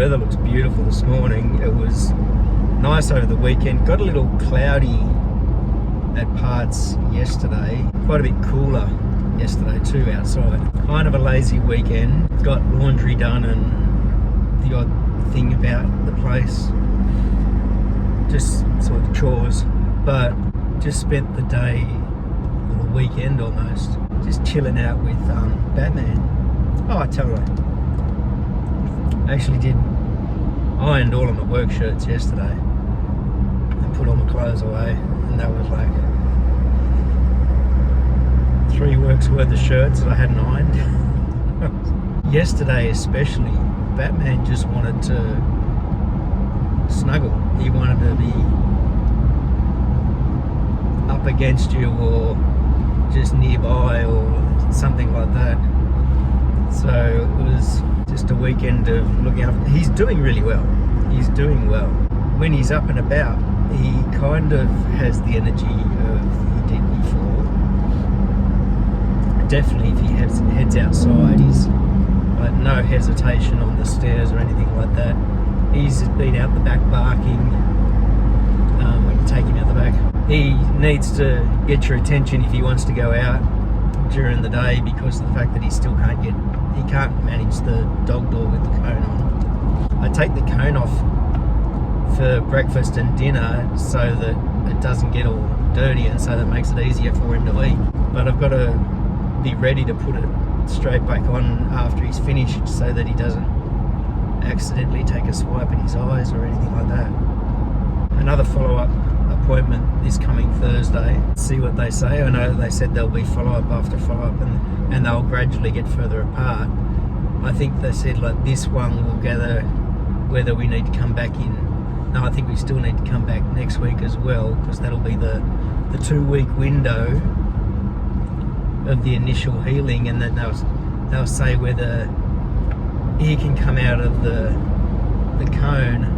weather looks beautiful this morning. It was nice over the weekend. Got a little cloudy at parts yesterday. Quite a bit cooler yesterday too outside. Kind of a lazy weekend. Got laundry done and the odd thing about the place. Just sort of chores. But just spent the day, or the weekend almost, just chilling out with Batman. Oh, I tell you, I actually ironed all of my work shirts yesterday and put all my clothes away, and that was like 3 weeks worth of shirts that I hadn't ironed. Yesterday especially, Batman just wanted to snuggle. He wanted to be up against you or just nearby or something like that. So it was just a weekend of looking after. He's doing really well. He's doing well. When he's up and about, he kind of has the energy of he did before. Definitely if he heads outside, he's like no hesitation on the stairs or anything like that. He's been out the back barking when you take him out the back. He needs to get your attention if he wants to go out during the day because of the fact that he still can't manage the dog door with the cone on. I take the cone off for breakfast and dinner so that it doesn't get all dirty and so that makes it easier for him to eat. But I've got to be ready to put it straight back on after he's finished so that he doesn't accidentally take a swipe in his eyes or anything like that. Another follow-up appointment this coming Thursday. See what they say. I know they said there'll be follow-up after follow-up and they'll gradually get further apart. I think they said like this one will gather whether we need to come back in. No, I think we still need to come back next week as well because that'll be the 2-week window of the initial healing, and then they'll say whether he can come out of the cone,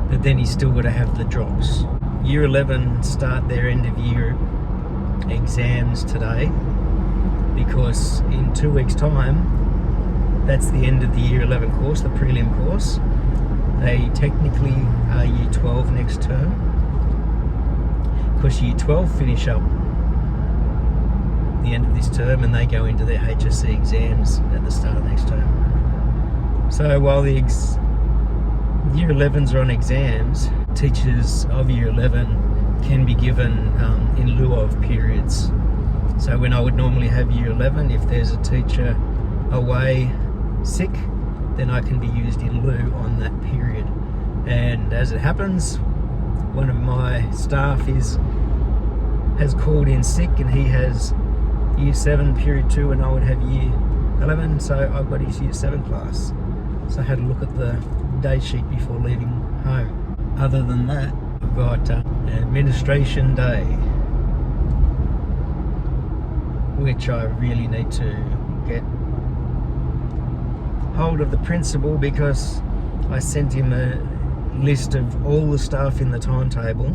but then he's still got to have the drops. Year 11 start their end of year exams today because in 2 weeks time that's the end of the year 11 course, the prelim course. They technically are year 12 next term because year 12 finish up the end of this term and they go into their HSC exams at the start of next term. So while the year 11s are on exams, teachers of year 11 can be given in lieu of periods. So when I would normally have year 11, if there's a teacher away sick, then I can be used in lieu on that period. And as it happens, one of my staff has called in sick and he has year 7 period 2 and I would have year 11, so I've got his year 7 class. So I had a look at the day sheet before leaving home. Other than that, I've got administration day, which I really need to get hold of the principal because I sent him a list of all the staff in the timetable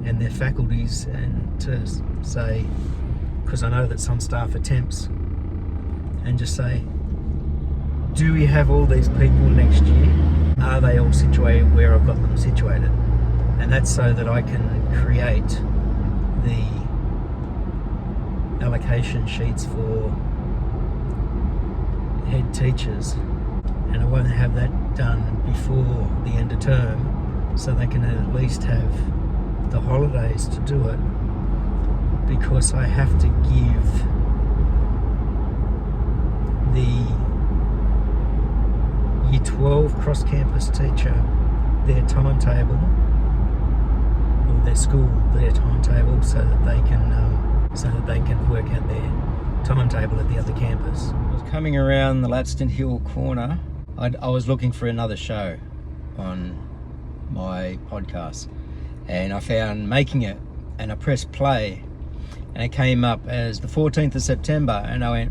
and their faculties, and to say, because I know that some staff are temps, and just say, do we have all these people next year? Are they all situated where I've got them situated? And that's so that I can create the allocation sheets for head teachers, and I won't have that done before the end of term so they can at least have the holidays to do it, because I have to give the year 12 cross-campus teacher their timetable, or their school their timetable, so that they can work out their timetable at the other campus. I was coming around the Ladston Hill corner. I was looking for another show on my podcast, and I found Making It, and I pressed play, and it came up as the 14th of September, and I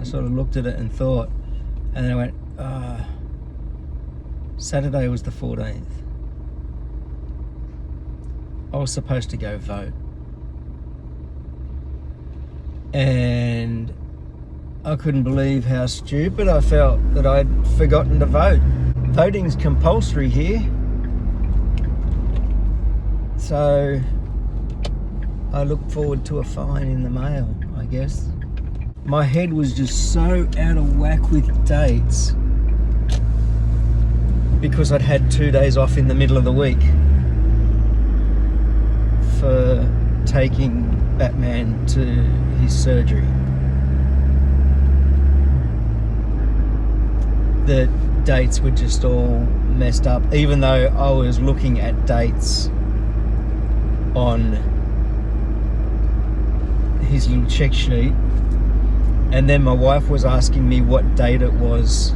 sort of looked at it and thought, and then I went, Saturday was the 14th. I was supposed to go vote. And I couldn't believe how stupid I felt that I'd forgotten to vote. Voting's compulsory here. So I look forward to a fine in the mail, I guess. My head was just so out of whack with dates because I'd had 2 days off in the middle of the week for taking Batman to his surgery. The dates were just all messed up, even though I was looking at dates on his little check sheet, and then my wife was asking me what date it was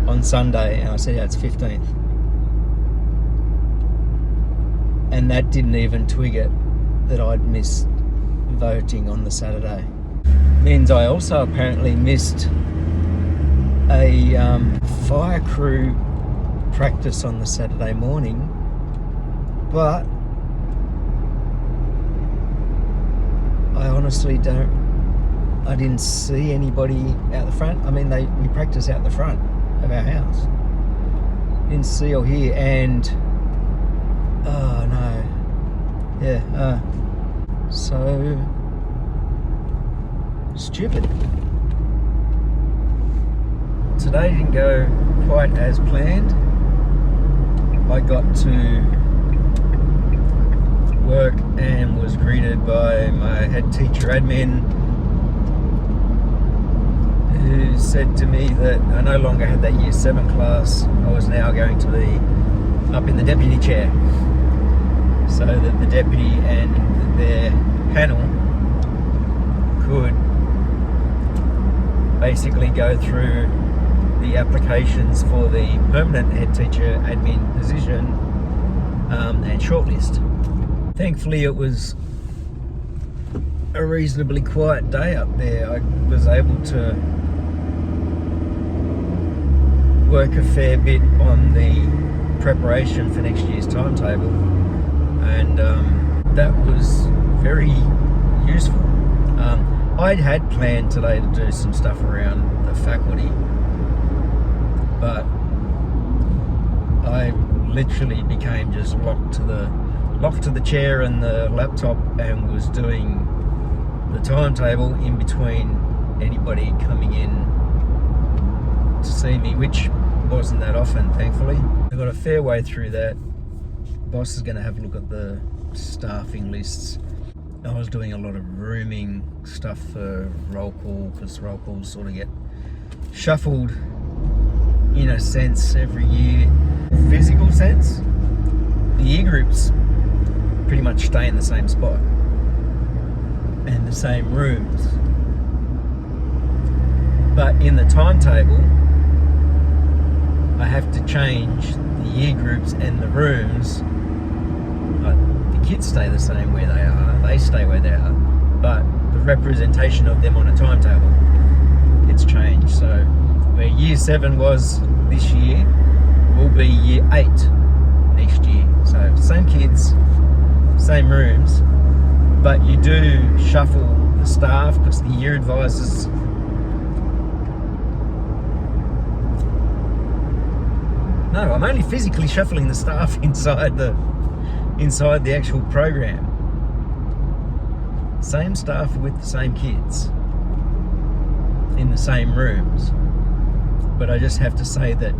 on Sunday, and I said, yeah, it's 15th. And that didn't even twig it that I'd missed voting on the Saturday. Means I also apparently missed a fire crew practice on the Saturday morning, but I honestly I didn't see anybody out the front. I mean, we practice out the front of our house. Didn't see or hear, and oh no, yeah, so stupid. Today didn't go quite as planned. I got to work and was greeted by my head teacher admin, who said to me that I no longer had that year 7 class. I was now going to be up in the deputy chair, so that the deputy and their panel could basically go through the applications for the permanent head teacher admin position and shortlist. Thankfully it was a reasonably quiet day up there. I was able to work a fair bit on the preparation for next year's timetable, and that was very useful. I'd had planned today to do some stuff around the faculty, but I literally became just locked to the chair and the laptop, and was doing the timetable in between anybody coming in to see me, which wasn't that often, thankfully. I got a fair way through that. Boss is going to have a look at the staffing lists. I was doing a lot of rooming stuff for roll call, because roll calls sort of get shuffled in a sense every year. Physical sense, the year groups pretty much stay in the same spot and the same rooms, but in the timetable I have to change the year groups and the rooms. The kids stay the same where they are, they stay where they are, but the representation of them on a timetable gets changed. So where year 7 was this year will be year 8 next year. So same kids, same rooms, but you do shuffle the staff because the year advisors no, I'm only physically shuffling the staff inside the actual program. Same staff with the same kids in the same rooms, but I just have to say that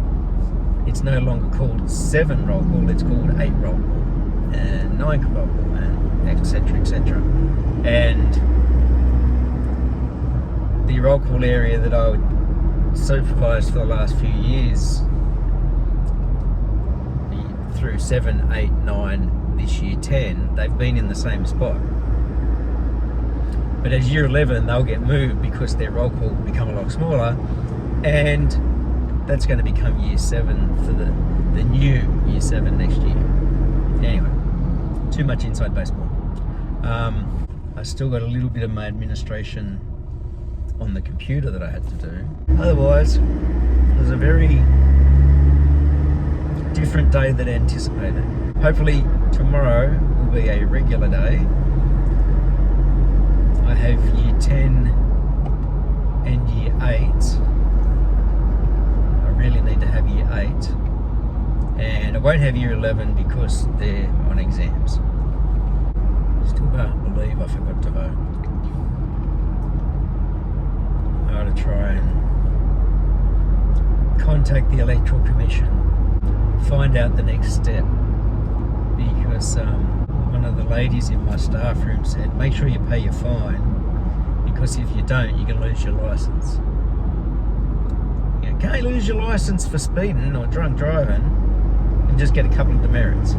it's no longer called 7 roll call, it's called 8 roll call and 9 roll call, and etc, etc. And the roll call area that I would supervise for the last few years, through 7, 8, 9, this year 10, they've been in the same spot. But as year 11, they'll get moved because their roll call will become a lot smaller, and that's going to become year 7 for the new year 7 next year. Anyway, too much inside baseball. I still got a little bit of my administration on the computer that I had to do. Otherwise, it was a very different day than anticipated. Hopefully tomorrow will be a regular day. I have year 10 and year 8. I really need to have year 8, and I won't have year 11 because they're on exams. Still can't believe I forgot to vote. I ought to try and contact the Electoral Commission, find out the next step, because one of the ladies in my staff room said, make sure you pay your fine, because if you don't, you can lose your license. You can't lose your license for speeding or drunk driving and just get a couple of demerits.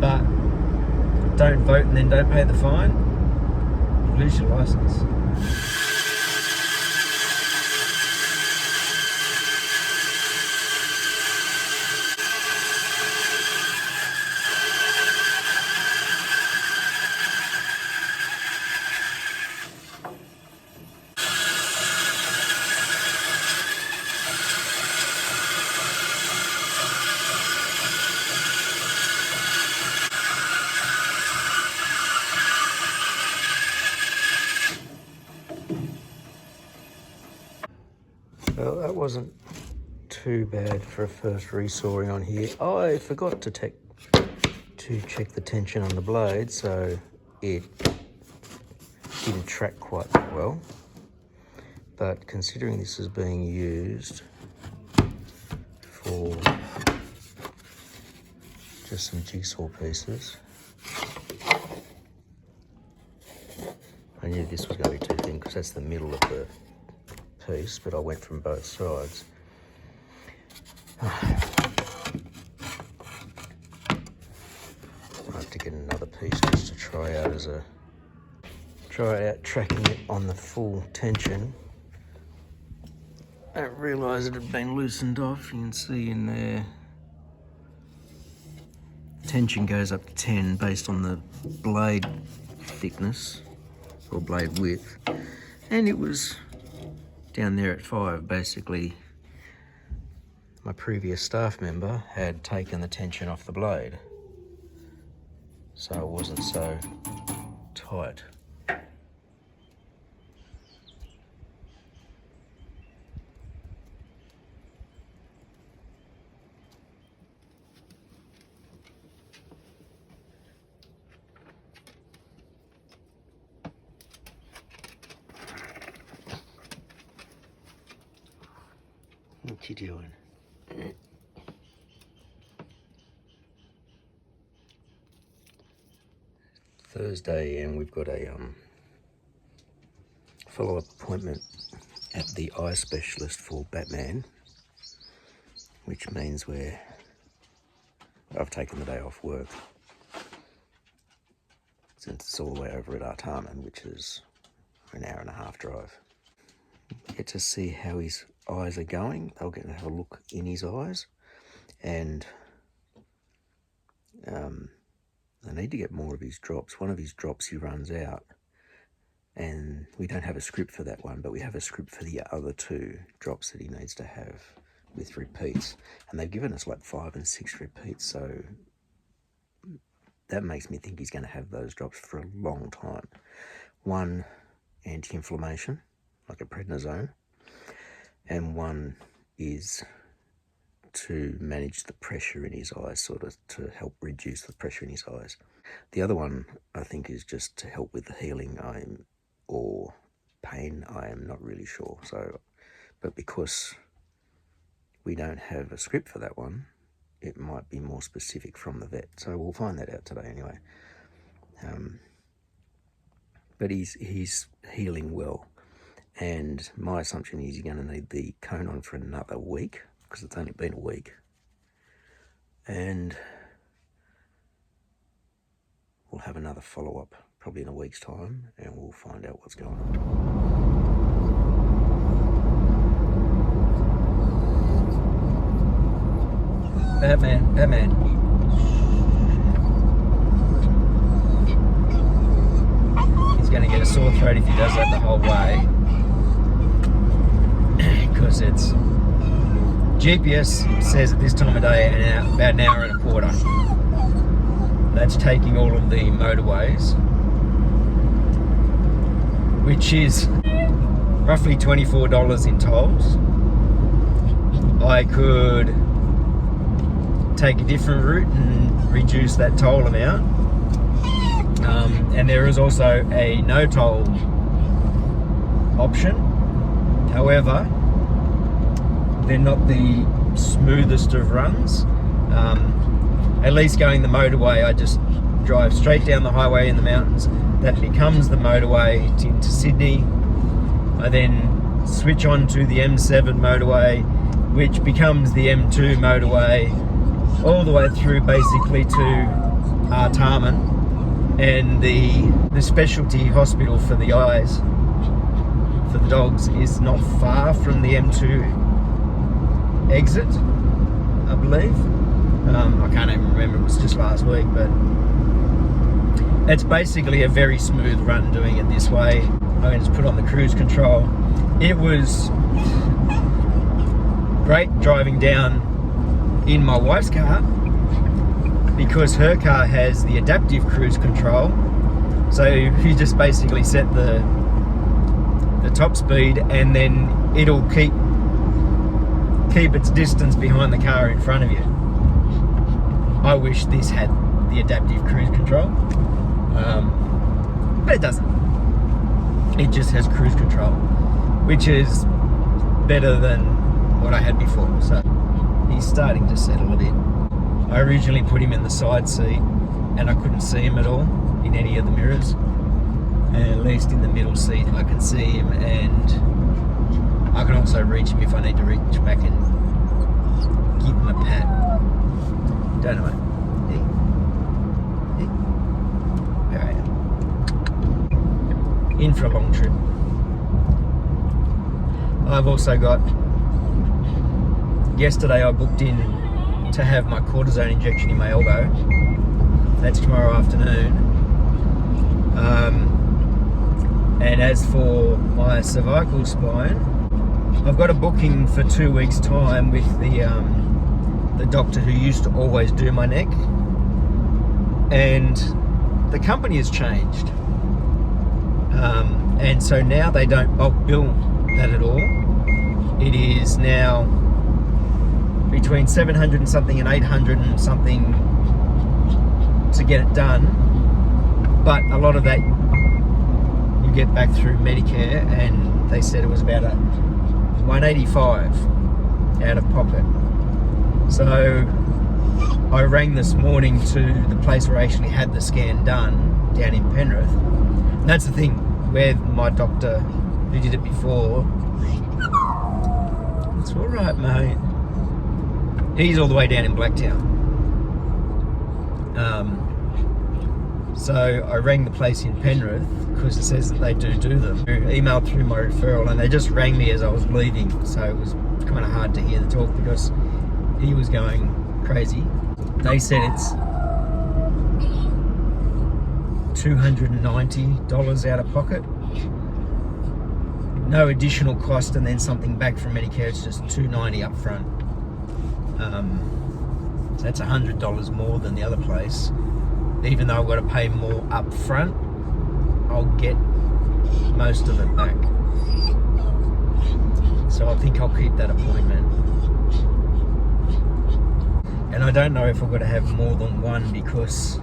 But don't vote and then don't pay the fine, you lose your license. Well, that wasn't too bad for a first resawing on here. I forgot to check the tension on the blade, so it didn't track quite well. But considering this is being used for just some jigsaw pieces, I knew this was going to be too thin because that's the middle of the piece, but I went from both sides. I have to get another piece just to try out tracking it on the full tension. I didn't realise it had been loosened off. You can see in there, tension goes up to 10 based on the blade thickness or blade width, and it was down there at 5. Basically, my previous staff member had taken the tension off the blade, so it wasn't so tight. What you doing? Thursday, and we've got a follow-up appointment at the eye specialist for Batman, which means I've taken the day off work since it's all the way over at Artarmon, which is an hour and a half drive. Get to see how his eyes are going. They'll get to have a look in his eyes, and I need to get more of his drops. One of his drops he runs out, and we don't have a script for that one, but we have a script for the other 2 drops that he needs to have with repeats, and they've given us like 5 and 6 repeats, so that makes me think he's going to have those drops for a long time. One, anti-inflammation, like a prednisone, and one is to manage the pressure in his eyes, sort of to help reduce the pressure in his eyes. The other one, I think, is just to help with the healing or pain. I am not really sure. So, but because we don't have a script for that one, it might be more specific from the vet. So we'll find that out today anyway. But he's healing well. And my assumption is you're going to need the cone on for another week, because it's only been a week. And we'll have another follow-up probably in a week's time, and we'll find out what's going on. Batman. He's going to get a sore throat if he does that the whole way. Because it's GPS says at this time of day about an hour and a quarter. That's taking all of the motorways, which is roughly $24 in tolls. I could take a different route and reduce that toll amount. And there is also a no toll option. However, they're not the smoothest of runs. At least going the motorway, I just drive straight down the highway in the mountains. That becomes the motorway into Sydney. I then switch on to the M7 motorway, which becomes the M2 motorway, all the way through basically to Artarmon, and the specialty hospital for the eyes, for the dogs, is not far from the M2 exit, I believe. I can't even remember, it was just last week, but it's basically a very smooth run doing it this way. I can just put on the cruise control. It was great driving down in my wife's car because her car has the adaptive cruise control. So you just basically set the top speed and then it'll keep its distance behind the car in front of you. I wish this had the adaptive cruise control, but it doesn't. It just has cruise control, which is better than what I had before. So he's starting to settle a bit. I originally put him in the side seat and I couldn't see him at all in any of the mirrors. And at least in the middle seat I can see him, and I can also reach him if I need to reach back and give him a pat. Don't know. There I am. In for a long trip. I've also got, yesterday I booked in to have my cortisone injection in my elbow. That's tomorrow afternoon. And as for my cervical spine, I've got a booking for 2 weeks' time with the doctor who used to always do my neck, and the company has changed, and so now they don't bulk bill that at all. It is now between 700 and something and 800 and something to get it done, but a lot of that you get back through Medicare, and they said it was about a $185 out of pocket. So I rang this morning to the place where I actually had the scan done down in Penrith. And that's the thing, where my doctor who did it before, it's all right, mate. He's all the way down in Blacktown. So I rang the place in Penrith because it says that they do them. I emailed through my referral and they just rang me as I was leaving, so it was kind of hard to hear the talk because he was going crazy. They said it's $290 out of pocket, no additional cost, and then something back from Medicare. It's just $290 up front. So that's $100 more than the other place. Even though I've got to pay more up front, I'll get most of it back. So I think I'll keep that appointment. And I don't know if I've got to have more than one because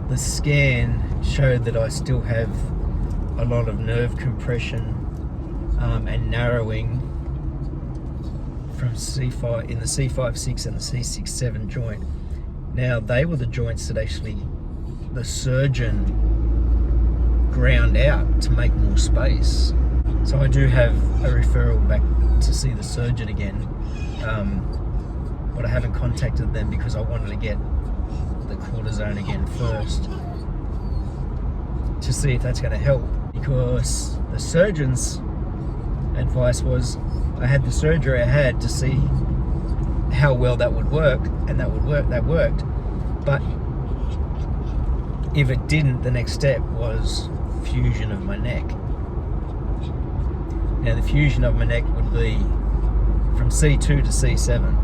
the scan showed that I still have a lot of nerve compression and narrowing from C5 in the C5-6 and the C6-7 joint. Now they were the joints that actually the surgeon ground out to make more space. So I do have a referral back to see the surgeon again, but I haven't contacted them because I wanted to get the cortisone again first to see if that's going to help, because the surgeon's advice was I had the surgery I had to see how well that would work, and that worked, but if it didn't, the next step was fusion of my neck. Now the fusion of my neck would be from C2 to C7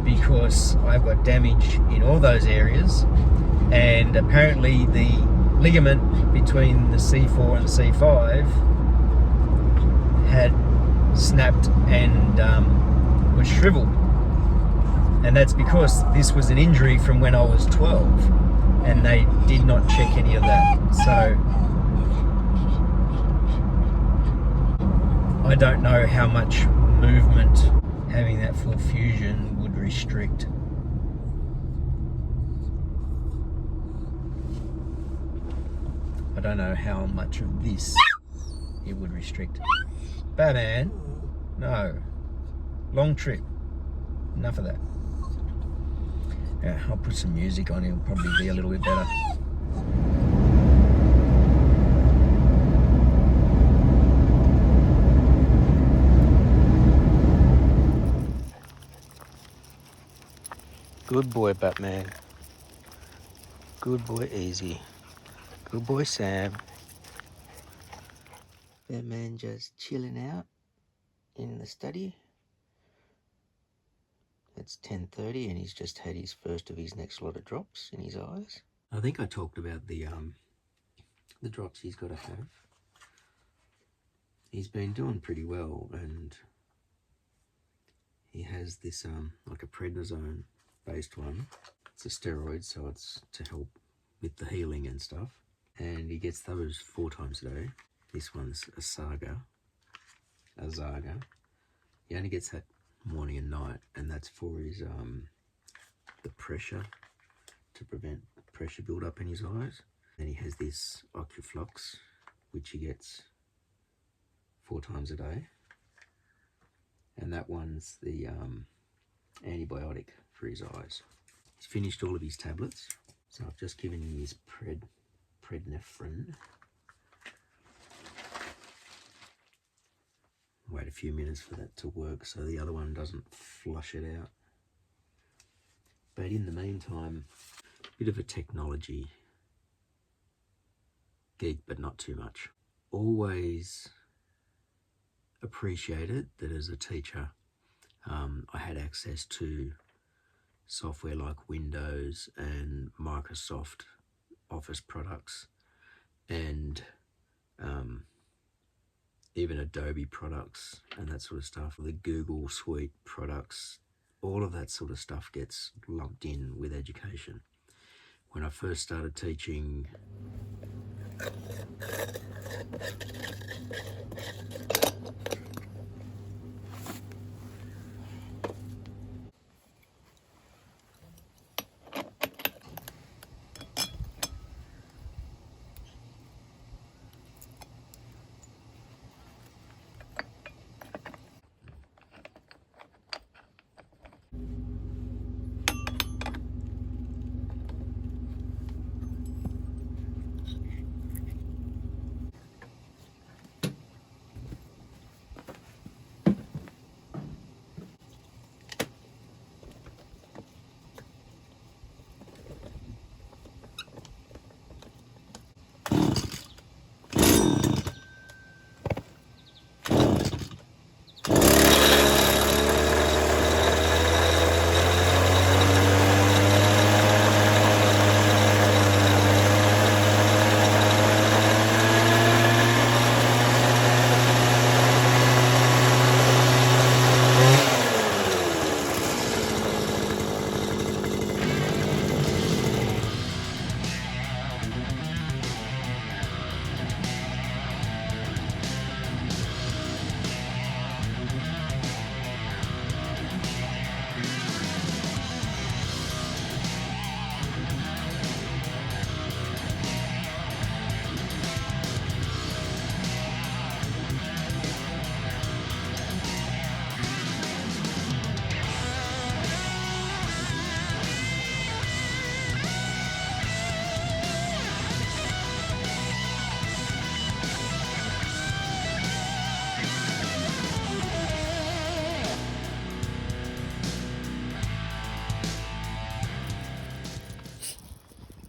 because I've got damage in all those areas, and apparently the ligament between the C4 and the C5 had snapped and was shriveled. And that's because this was an injury from when I was 12 and they did not check any of that. So I don't know how much movement having that full fusion would restrict. I don't know how much of this it would restrict. Batman, no. Long trip. Enough of that. Yeah, I'll put some music on, it'll probably be a little bit better. Good boy, Batman. Good boy, Easy. Good boy, Sam. Batman just chilling out in the study. It's 10:30 and he's just had his first of his next lot of drops in his eyes. I think I talked about the drops he's got to have. He's been doing pretty well, and he has this like a prednisone based one. It's a steroid, so it's to help with the healing and stuff. And he gets those 4 times a day. This one's a Zaga. He only gets that morning and night, and that's for his the pressure, to prevent pressure build up in his eyes. Then he has this Ocuflux, which he gets 4 times a day, and that one's the antibiotic for his eyes. He's finished all of his tablets, so I've just given him his prednephrine. Wait a few minutes for that to work so the other one doesn't flush it out. But in the meantime, a bit of a technology geek, but not too much. Always appreciated that as a teacher, I had access to software like Windows and Microsoft Office products, and even Adobe products and that sort of stuff. The Google Suite products, all of that sort of stuff gets lumped in with education. When I first started teaching,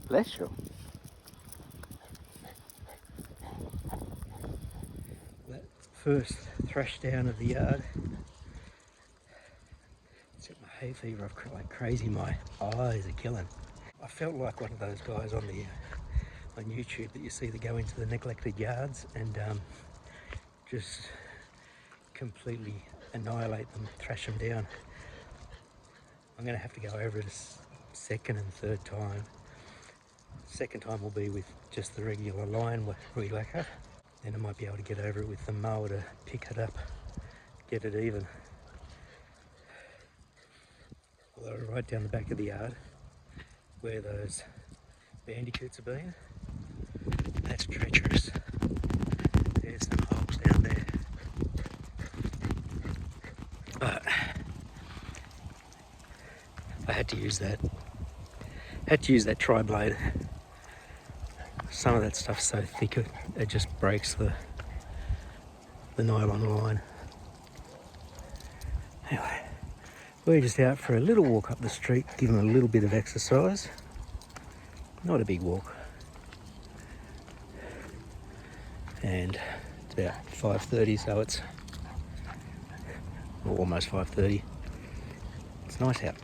bless you. That first thrash down of the yard set my hay fever off like crazy. My eyes are killing. I felt like one of those guys on YouTube that you see that go into the neglected yards and just completely annihilate them, thrash them down. I'm going to have to go over it a second and third time. Second time will be with just the regular line re-lacquer. Then I might be able to get over it with the mower to pick it up, get it even. Although right down the back of the yard, where those bandicoots have been, that's treacherous. There's some holes down there. But I had to use that tri-blade. Some of that stuff's so thick it just breaks the nylon line. Anyway, we're just out for a little walk up the street, give them a little bit of exercise. Not a big walk. And it's about 5:30, so it's almost 5:30. It's nice out.